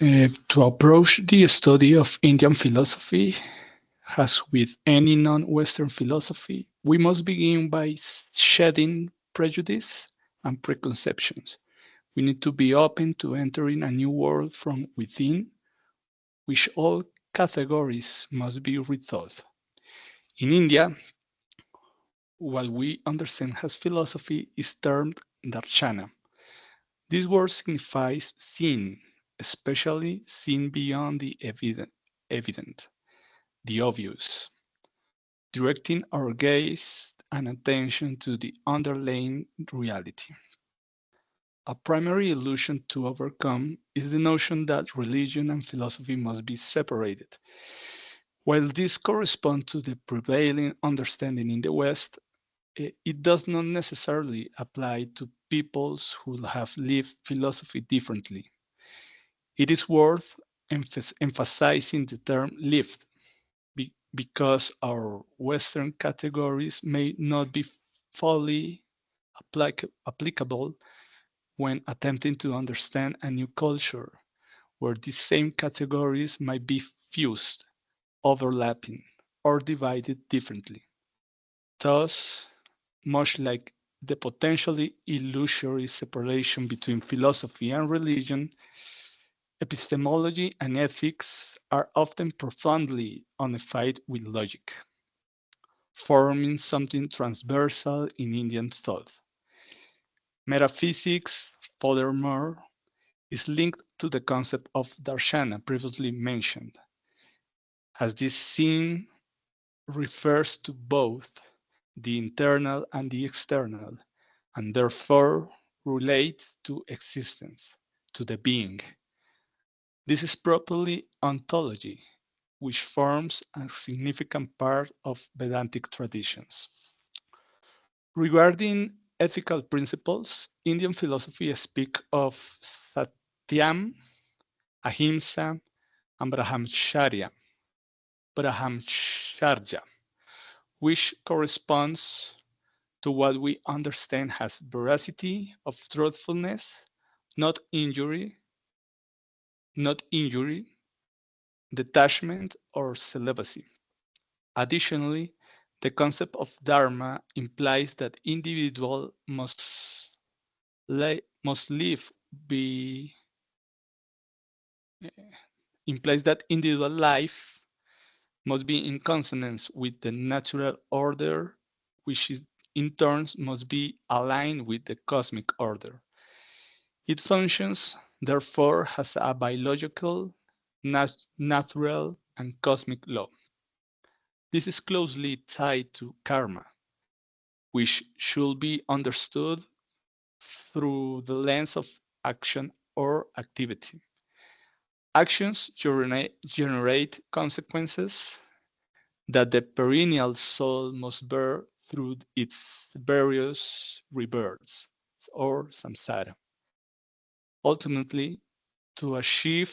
To approach the study of Indian philosophy, as with any non Western philosophy, we must begin by shedding prejudice and preconceptions. We need to be open to entering a new world from within, which all categories must be rethought. In India, what we understand as philosophy is termed darshana. This word signifies seeing, especially seeing beyond the evident, the obvious, directing our gaze and attention to the underlying reality. A primary illusion to overcome is the notion that religion and philosophy must be separated. While this corresponds to the prevailing understanding in the West, it does not necessarily apply to peoples who have lived philosophy differently. It is worth emphasizing the term lived because our Western categories may not be fully applicable when attempting to understand a new culture where these same categories might be fused, overlapping, or divided differently. Thus, much like the potentially illusory separation between philosophy and religion, epistemology and ethics are often profoundly unified with logic, forming something transversal in Indian thought. Metaphysics, furthermore, is linked to the concept of darshana previously mentioned, as this theme refers to both the internal and the external, and therefore relates to existence, to the being. This is properly ontology, which forms a significant part of Vedantic traditions. Regarding ethical principles, Indian philosophy speaks of satyam, ahimsa, and brahmacharya, which corresponds to what we understand as veracity of truthfulness, not injury, not injury, detachment, or celibacy. Additionally, the concept of dharma implies that individual must live be implies that individual life must be in consonance with the natural order, which is, in turn must be aligned with the cosmic order. It functions, therefore, as a biological, natural, and cosmic law. This is closely tied to karma, which should be understood through the lens of action or activity. Actions generate consequences that the perennial soul must bear through its various rebirths or samsara. Ultimately, to achieve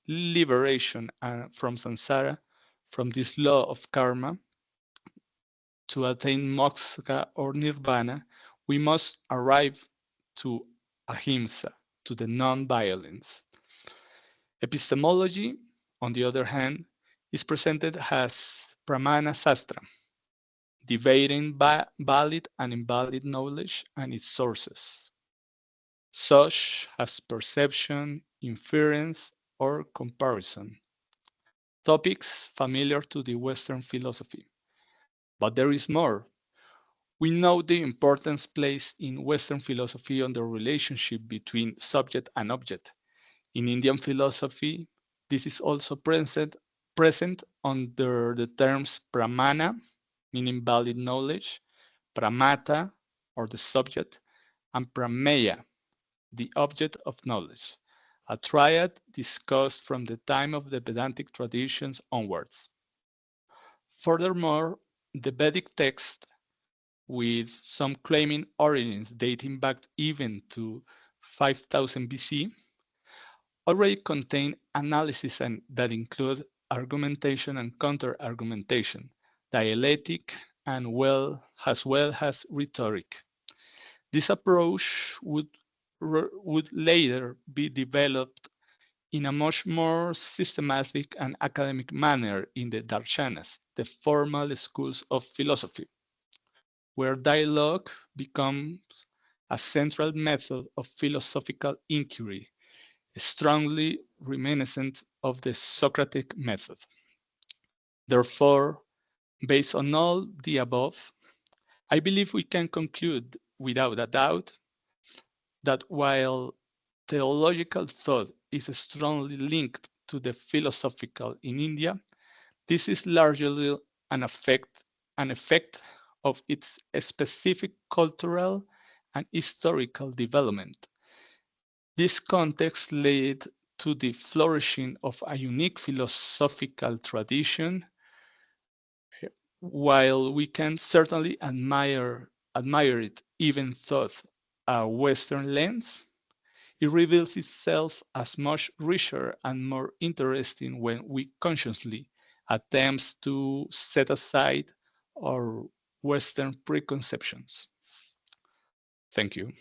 liberation from samsara, from this law of karma, to attain moksha or nirvana, we must arrive to ahimsa, to the non-violence. Epistemology, on the other hand, is presented as pramana sastra, debating valid and invalid knowledge and its sources, such as perception, inference, or comparison, topics familiar to the Western philosophy. But there is more. We know the importance placed in Western philosophy on the relationship between subject and object. In Indian philosophy, this is also present under the terms pramana, meaning valid knowledge, pramata, or the subject, and prameya, the object of knowledge, a triad discussed from the time of the Vedantic traditions onwards. Furthermore, the Vedic text, with some claiming origins dating back even to 5000 BC, already contain analysis that include argumentation and counter-argumentation, dialectic, and as well as rhetoric. This approach would later be developed in a much more systematic and academic manner in the darshanas, the formal schools of philosophy, where dialogue becomes a central method of philosophical inquiry, strongly reminiscent of the Socratic method. Therefore, based on all the above, I believe we can conclude without a doubt that while theological thought is strongly linked to the philosophical in India, this is largely an effect of its specific cultural and historical development. This context led to the flourishing of a unique philosophical tradition. While we can certainly admire it even through a Western lens, it reveals itself as much richer and more interesting when we consciously attempt to set aside our Western preconceptions. Thank you.